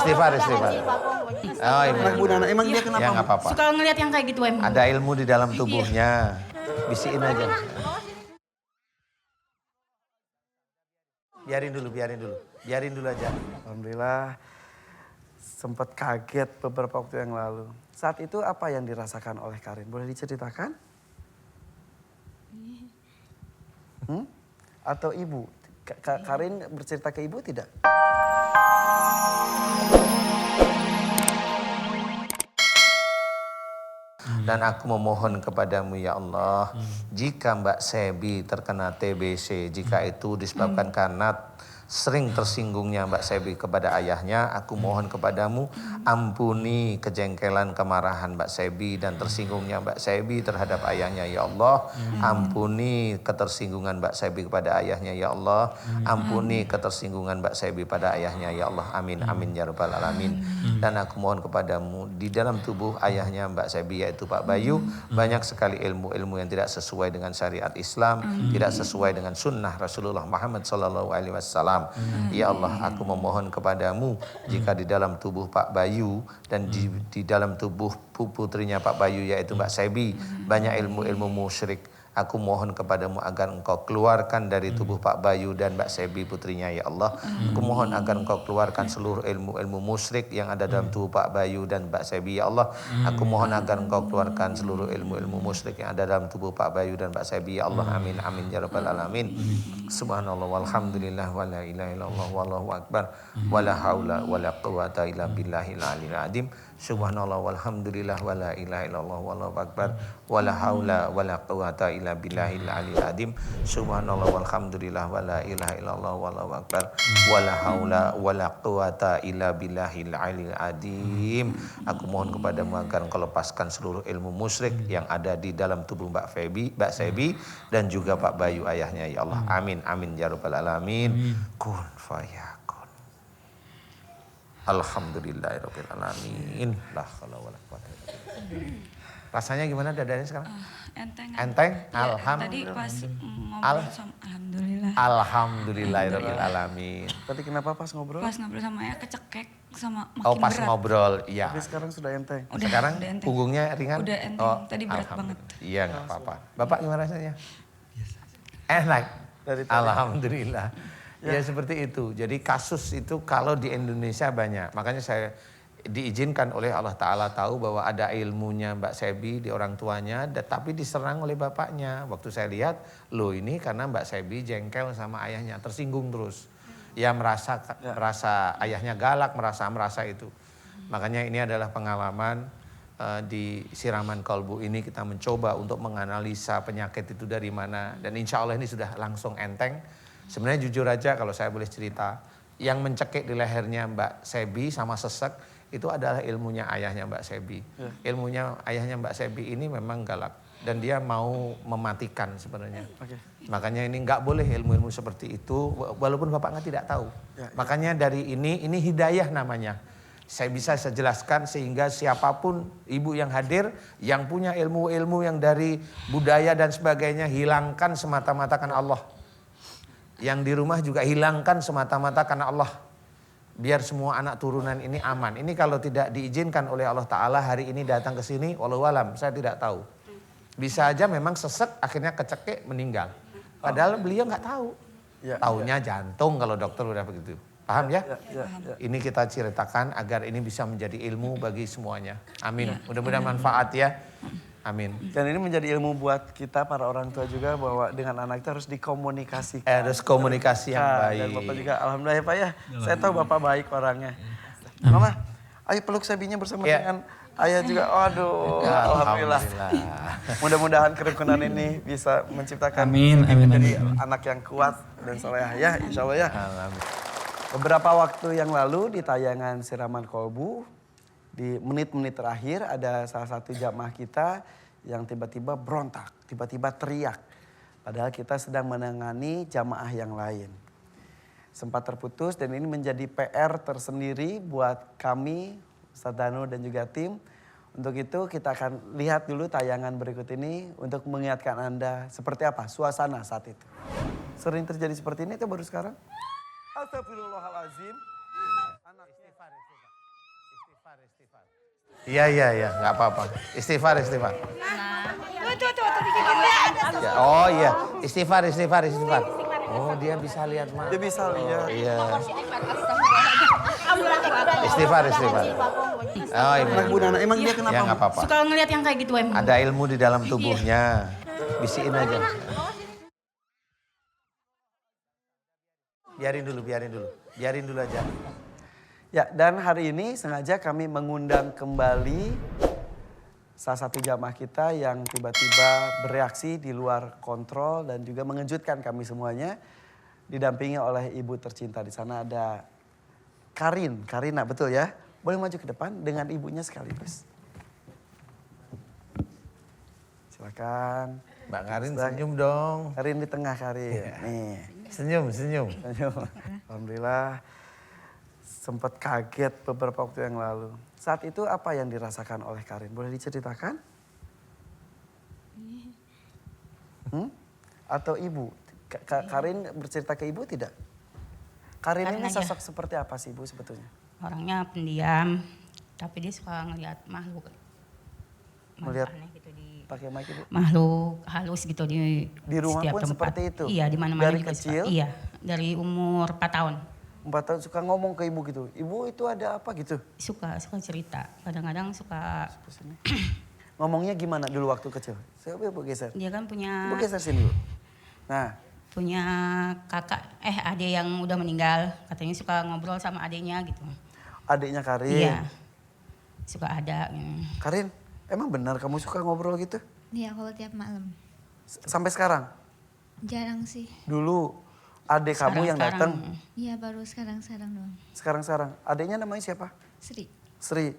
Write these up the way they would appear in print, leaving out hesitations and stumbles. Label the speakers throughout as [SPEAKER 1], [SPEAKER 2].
[SPEAKER 1] Istighfar. Oh,
[SPEAKER 2] Anak Bu Nana, emang dia kenapa?
[SPEAKER 1] Ya nggak apa-apa.
[SPEAKER 3] Suka ngeliat yang kayak gitu emang.
[SPEAKER 1] Ada ilmu di dalam tubuhnya. Bisiin aja. Biarin dulu aja.
[SPEAKER 2] Alhamdulillah sempat kaget beberapa waktu yang lalu. Saat itu apa yang dirasakan oleh Karin? Boleh diceritakan? Atau ibu? Karin bercerita ke ibu tidak?
[SPEAKER 1] Dan aku memohon kepadamu ya Allah, jika Mbak Sebi terkena TBC, jika itu disebabkan karena sering tersinggungnya Mbak Sebi kepada ayahnya, aku mohon kepadamu ampuni kejengkelan kemarahan Mbak Sebi dan tersinggungnya Mbak Sebi terhadap ayahnya ya Allah. Ampuni ketersinggungan Mbak Sebi kepada ayahnya ya Allah. Ampuni ketersinggungan Mbak Sebi pada ayahnya ya Allah. Amin amin ya rabbal alamin. Dan aku mohon kepadamu di dalam tubuh ayahnya Mbak Sebi yaitu Pak Bayu banyak sekali ilmu-ilmu yang tidak sesuai dengan syariat Islam, tidak sesuai dengan sunnah Rasulullah Muhammad SAW. Ya Allah, aku memohon kepadamu jika di dalam tubuh Pak Bayu dan di dalam tubuh putrinya Pak Bayu yaitu Mbak Sebi banyak ilmu-ilmu musyrik. Aku mohon kepadamu agar engkau keluarkan dari tubuh Pak Bayu dan Mbak Sebi putrinya ya Allah. Aku mohon agar engkau keluarkan seluruh ilmu-ilmu musyrik yang ada dalam tubuh Pak Bayu dan Mbak Sebi ya Allah. Aku mohon agar engkau keluarkan seluruh ilmu-ilmu musyrik yang ada dalam tubuh Pak Bayu dan Mbak Sebi ya Allah. Amin amin ya rabbal alamin. Subhanallah walhamdulillah wala ilaha illallah wallahu akbar wala haula wala quwata illa billahil aliyil azim. Subhanallah walhamdulillah wala ilaha illallah wallahu akbar wala haula wala quwata illa billahil aliyil azim. Subhanallah walhamdulillah wala ilaha illallah wallahu akbar wala haula wala quwata illa billahil aliyil azim. Aku mohon kepadamu agar engkau lepaskan seluruh ilmu musyrik yang ada di dalam tubuh Mbak Sebi dan juga Pak Bayu ayahnya ya Allah. Amin amin ya rabbal alamin. Kun fayakun. Alhamdulillahirabbil alamin. La haula wala quwata illa billah. Rasanya gimana dadanya sekarang?
[SPEAKER 3] Enteng.
[SPEAKER 1] Enteng?
[SPEAKER 3] Ya,
[SPEAKER 1] Alhamdulillah.
[SPEAKER 3] tadi pas ngobrol sama alhamdulillah.
[SPEAKER 1] Alhamdulillahirabbil alamin.
[SPEAKER 2] Tadi kenapa pas ngobrol?
[SPEAKER 3] Pas ngobrol sama ya kecekek sama makin
[SPEAKER 1] Oh, pas
[SPEAKER 3] berat.
[SPEAKER 1] ngobrol, iya.
[SPEAKER 2] Tapi sekarang sudah enteng.
[SPEAKER 3] Udah,
[SPEAKER 1] Sekarang
[SPEAKER 3] udah enteng.
[SPEAKER 1] punggungnya ringan?
[SPEAKER 3] Udah enteng. Tadi berat banget.
[SPEAKER 1] Iya, enggak apa-apa. Bapak gimana rasanya? Enak.
[SPEAKER 2] Dari tadi.
[SPEAKER 1] Alhamdulillah. Ya seperti itu. Jadi kasus itu kalau di Indonesia banyak. Makanya saya diizinkan oleh Allah Ta'ala tahu bahwa ada ilmunya Mbak Sebi di orang tuanya. Tapi diserang oleh bapaknya. Waktu saya lihat, loh ini karena Mbak Sebi jengkel sama ayahnya. Tersinggung terus. Ya merasa ayahnya galak, merasa itu. Makanya ini adalah pengalaman di siraman kolbu ini kita mencoba untuk menganalisa penyakit itu dari mana. Dan insya Allah ini sudah langsung enteng. Sebenarnya jujur aja kalau saya boleh cerita, yang mencekik di lehernya Mbak Sebi sama sesek itu adalah ilmunya ayahnya Mbak Sebi. Ilmunya ayahnya Mbak Sebi ini memang galak dan dia mau mematikan sebenarnya. Makanya ini nggak boleh ilmu-ilmu seperti itu walaupun bapaknya tidak tahu. Makanya dari ini hidayah namanya. Saya bisa jelaskan sehingga siapapun ibu yang hadir yang punya ilmu-ilmu yang dari budaya dan sebagainya hilangkan semata-mata karena Allah. Yang di rumah juga hilangkan semata-mata karena Allah. Biar semua anak turunan ini aman. Ini kalau tidak diizinkan oleh Allah Ta'ala hari ini datang ke sini, wallahualam, saya tidak tahu. Bisa aja memang sesek akhirnya kecekik meninggal. Padahal beliau nggak tahu. Taunya jantung kalau dokter udah begitu. Paham ya? Ini kita ceritakan agar ini bisa menjadi ilmu bagi semuanya. Amin. Mudah-mudahan manfaat ya. Amin.
[SPEAKER 2] Dan ini menjadi ilmu buat kita para orang tua juga bahwa dengan anak itu harus dikomunikasikan.
[SPEAKER 1] Harus komunikasi yang baik.
[SPEAKER 2] Dan Bapak juga alhamdulillah ya Pak ya. Saya tahu Bapak baik orangnya. Mama, ayo peluk Sebinya bersama dengan ayah juga. Aduh, alhamdulillah. Mudah-mudahan kerukunan ini bisa menciptakan menjadi anak yang kuat dan soleh ya, insya Allah ya. Beberapa waktu yang lalu di tayangan Siraman Kolbu, di menit-menit terakhir ada salah satu jamaah kita yang tiba-tiba berontak, tiba-tiba teriak. Padahal kita sedang menangani jamaah yang lain. Sempat terputus dan ini menjadi PR tersendiri buat kami, Ustadz Danu dan juga tim. Untuk itu kita akan lihat dulu tayangan berikut ini untuk mengingatkan Anda seperti apa suasana saat itu. Sering terjadi seperti ini atau baru sekarang? Astagfirullahaladzim. Anak istighfar.
[SPEAKER 1] Iya, nggak apa-apa. Istighfar.
[SPEAKER 3] Tuh, dikit.
[SPEAKER 1] Ya, oh iya, istighfar. Oh dia bisa lihat mah.
[SPEAKER 2] Dia bisa lihat.
[SPEAKER 1] Iya. Istighfar. Oh iya.
[SPEAKER 2] Anak Bu Nana, emang dia kenapa?
[SPEAKER 1] Ya nggak apa-apa.
[SPEAKER 3] Suka ngeliat yang kayak gitu emang.
[SPEAKER 1] Ada ilmu di dalam tubuhnya. Bisiin aja. Biarin dulu aja.
[SPEAKER 2] Ya, dan hari ini sengaja kami mengundang kembali salah satu jamaah kita yang tiba-tiba bereaksi di luar kontrol dan juga mengejutkan kami semuanya. Didampingi oleh ibu tercinta. Di sana ada Karina, betul ya? Boleh maju ke depan dengan ibunya sekaligus. Silakan.
[SPEAKER 1] Mbak Karin senyum dong.
[SPEAKER 2] Karin di tengah, Karin. Nih.
[SPEAKER 1] Senyum.
[SPEAKER 2] Alhamdulillah. Sempat kaget beberapa waktu yang lalu. Saat itu apa yang dirasakan oleh Karin? Boleh diceritakan? Atau ibu? Karin bercerita ke ibu tidak? Karin ini sosok seperti apa sih ibu sebetulnya?
[SPEAKER 4] Orangnya pendiam, tapi dia suka ngeliat makhluk.
[SPEAKER 2] Melihat
[SPEAKER 4] Aneh gitu
[SPEAKER 2] pakai mic ibu?
[SPEAKER 4] makhluk halus gitu di
[SPEAKER 2] Rumah
[SPEAKER 4] setiap
[SPEAKER 2] pun
[SPEAKER 4] tempat.
[SPEAKER 2] seperti itu?
[SPEAKER 4] Iya, di mana-mana
[SPEAKER 2] Dari
[SPEAKER 4] juga
[SPEAKER 2] kecil?
[SPEAKER 4] suka. Iya, dari umur 4 tahun.
[SPEAKER 2] 4 tahun suka ngomong ke ibu gitu. Ibu itu ada apa gitu?
[SPEAKER 4] Suka cerita. Kadang-kadang suka
[SPEAKER 2] Sini. Ngomongnya gimana dulu waktu kecil? Saya ibu geser.
[SPEAKER 4] dia kan punya
[SPEAKER 2] Ibu geser sini bu. Nah,
[SPEAKER 4] kakak adik yang udah meninggal, katanya suka ngobrol sama adiknya gitu.
[SPEAKER 2] adiknya Karin.
[SPEAKER 4] Iya. Suka ada.
[SPEAKER 2] Karin, emang benar kamu suka ngobrol gitu?
[SPEAKER 5] Iya, kalau tiap malam.
[SPEAKER 2] Sampai sekarang?
[SPEAKER 5] Jarang sih.
[SPEAKER 2] Dulu adik kamu yang datang.
[SPEAKER 5] Iya, baru sekarang doang.
[SPEAKER 2] Sekarang. Adiknya namanya siapa?
[SPEAKER 5] Sri.
[SPEAKER 2] Sri.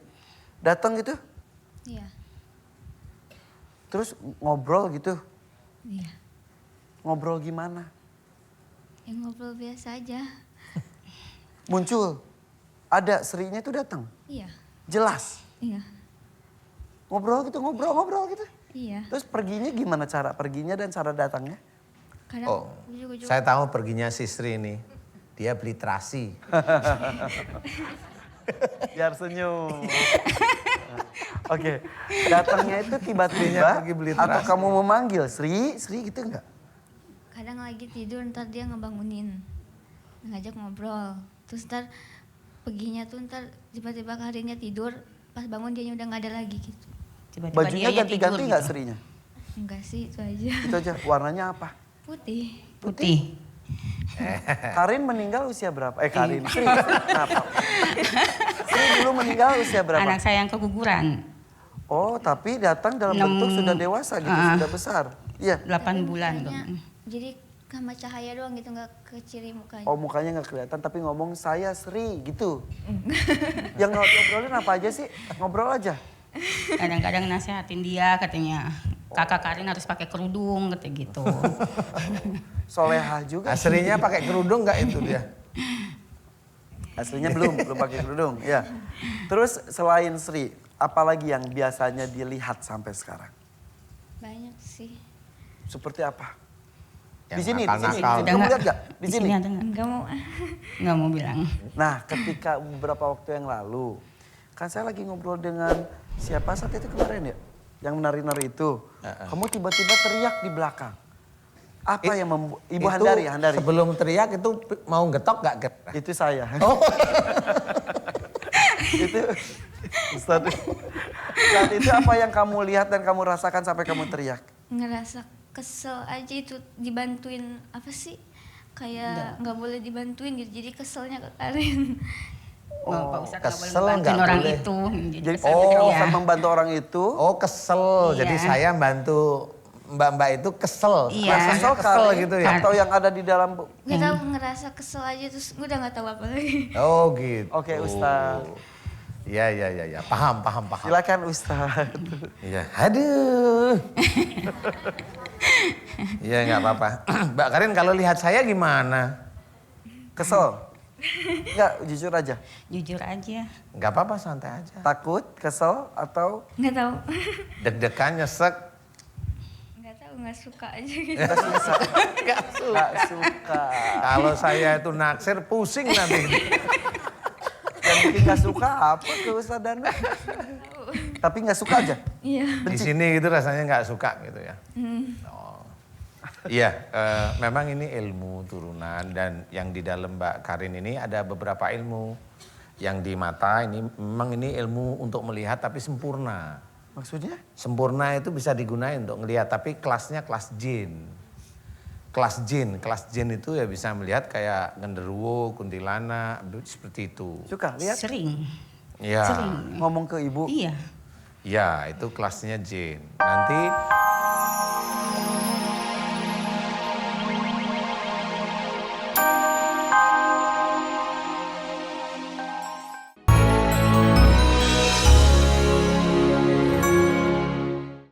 [SPEAKER 2] Datang gitu?
[SPEAKER 5] Iya.
[SPEAKER 2] Terus ngobrol gitu?
[SPEAKER 5] Iya.
[SPEAKER 2] Ngobrol gimana?
[SPEAKER 5] Ya ngobrol biasa aja.
[SPEAKER 2] Muncul. Ada Srinya itu datang.
[SPEAKER 5] Iya.
[SPEAKER 2] Jelas.
[SPEAKER 5] Iya.
[SPEAKER 2] Ngobrol gitu.
[SPEAKER 5] Iya.
[SPEAKER 2] Terus perginya gimana cara perginya dan cara datangnya?
[SPEAKER 5] Kadang
[SPEAKER 1] Oh, saya tahu perginya si Sri ini. Dia beli terasi.
[SPEAKER 2] Biar senyum. Oke, datangnya itu tiba-tiba
[SPEAKER 1] pergi beli
[SPEAKER 2] atau
[SPEAKER 1] terasi.
[SPEAKER 2] kamu memanggil Sri gitu enggak?
[SPEAKER 5] kadang lagi tidur ntar dia ngebangunin. Ngajak ngobrol. Terus ntar perginya tuh ntar tiba-tiba harinya tidur. Pas bangun dia udah gak ada lagi gitu.
[SPEAKER 4] Tiba-tiba
[SPEAKER 2] Bajunya
[SPEAKER 4] dianya
[SPEAKER 2] ganti-ganti
[SPEAKER 4] tidur
[SPEAKER 2] nggak
[SPEAKER 4] gitu.
[SPEAKER 2] Srinya?
[SPEAKER 5] Enggak sih, itu aja.
[SPEAKER 2] Itu aja. Warnanya apa?
[SPEAKER 5] Putih.
[SPEAKER 4] Putih.
[SPEAKER 2] Karin meninggal usia berapa? Karin. Sri. Kenapa? Sri dulu meninggal usia berapa?
[SPEAKER 4] Anak saya yang keguguran.
[SPEAKER 2] Oh, tapi datang dalam bentuk sudah dewasa gitu, sudah besar. Iya.
[SPEAKER 4] 8 bulan.
[SPEAKER 5] Mukanya, jadi sama cahaya doang gitu, nggak ke ciri mukanya.
[SPEAKER 2] Oh, mukanya nggak kelihatan tapi ngomong saya Sri gitu. Yang ngobrolin apa aja sih? Ngobrol aja.
[SPEAKER 4] Kadang-kadang nasehatin dia katanya. Kakak Karin harus pakai kerudung kata gitu.
[SPEAKER 2] Solehah juga.
[SPEAKER 1] Aslinya pakai kerudung nggak itu dia?
[SPEAKER 2] Aslinya belum pakai kerudung. Ya. Terus selain Sri, apalagi yang biasanya dilihat sampai sekarang?
[SPEAKER 5] Banyak sih.
[SPEAKER 2] Seperti apa?
[SPEAKER 1] Yang
[SPEAKER 2] Di sini.
[SPEAKER 1] nakal-nakal.
[SPEAKER 2] Kamu lihat gak? Di sini.
[SPEAKER 4] ada nggak?
[SPEAKER 5] Enggak mau.
[SPEAKER 4] Nggak mau bilang.
[SPEAKER 2] Nah, ketika beberapa waktu yang lalu, kan saya lagi ngobrol dengan siapa saat itu kemarin ya? Yang menari-nari itu. Kamu tiba-tiba teriak di belakang. Apa yang membuat Ibu
[SPEAKER 1] Itu
[SPEAKER 2] Handari?
[SPEAKER 1] Sebelum teriak itu mau getok gak gerak?
[SPEAKER 2] Itu saya.
[SPEAKER 1] Oh.
[SPEAKER 2] Itu saat itu apa yang kamu lihat dan kamu rasakan sampai kamu teriak?
[SPEAKER 5] Ngerasa kesel aja itu dibantuin apa sih? Kayak nggak boleh dibantuin gitu. Jadi keselnya ke Karin.
[SPEAKER 4] Pak Ustadz nggak boleh
[SPEAKER 1] kesel
[SPEAKER 4] ngebantuin
[SPEAKER 1] nggak
[SPEAKER 4] orang
[SPEAKER 1] boleh.
[SPEAKER 4] itu.
[SPEAKER 2] Jadi
[SPEAKER 4] kesel
[SPEAKER 2] oh,
[SPEAKER 4] gitu ya.
[SPEAKER 2] kan membantu orang itu.
[SPEAKER 1] Oh kesel,
[SPEAKER 4] Iya.
[SPEAKER 1] jadi saya bantu mbak-mbak itu kesel.
[SPEAKER 4] Iya.
[SPEAKER 1] Rasanya
[SPEAKER 2] Kesel
[SPEAKER 1] kesel
[SPEAKER 2] kali
[SPEAKER 1] gitu ya.
[SPEAKER 2] atau yang ada di dalam.
[SPEAKER 5] Nggak tahu ngerasa kesel aja terus udah nggak tahu apa lagi.
[SPEAKER 1] Oh gitu.
[SPEAKER 2] Oke, Ustaz.
[SPEAKER 1] Iya. Paham.
[SPEAKER 2] Silakan Ustaz.
[SPEAKER 1] Iya. Aduh. Iya nggak apa-apa. Mbak Karin kalau lihat saya gimana?
[SPEAKER 2] Kesel? Enggak, jujur aja.
[SPEAKER 4] Jujur aja.
[SPEAKER 1] Nggak apa-apa, santai aja.
[SPEAKER 2] Takut, kesel atau
[SPEAKER 5] Nggak tahu.
[SPEAKER 1] Deg-degan, nyesek.
[SPEAKER 5] Nggak tahu, nggak suka aja gitu.
[SPEAKER 2] nggak suka?
[SPEAKER 1] Nggak
[SPEAKER 2] Nggak suka.
[SPEAKER 1] Kalau saya itu naksir pusing nanti.
[SPEAKER 2] Yang bikin nggak suka apa ke Ustaz Dana? Tapi nggak suka aja.
[SPEAKER 5] Iya.
[SPEAKER 1] Di sini gitu rasanya nggak suka gitu ya. Oh. Iya, memang ini ilmu turunan dan yang di dalam Mbak Karin ini ada beberapa ilmu. Yang di mata ini memang ini ilmu untuk melihat tapi sempurna.
[SPEAKER 2] Maksudnya?
[SPEAKER 1] Sempurna itu bisa digunakan untuk melihat tapi kelasnya kelas jin. Kelas jin itu ya bisa melihat kayak genderuwo, kuntilanak, seperti itu.
[SPEAKER 2] Suka lihat?
[SPEAKER 4] Sering.
[SPEAKER 1] Ya.
[SPEAKER 4] Sering.
[SPEAKER 2] Ngomong ke ibu.
[SPEAKER 4] Iya.
[SPEAKER 1] Ya, itu kelasnya jin. Nanti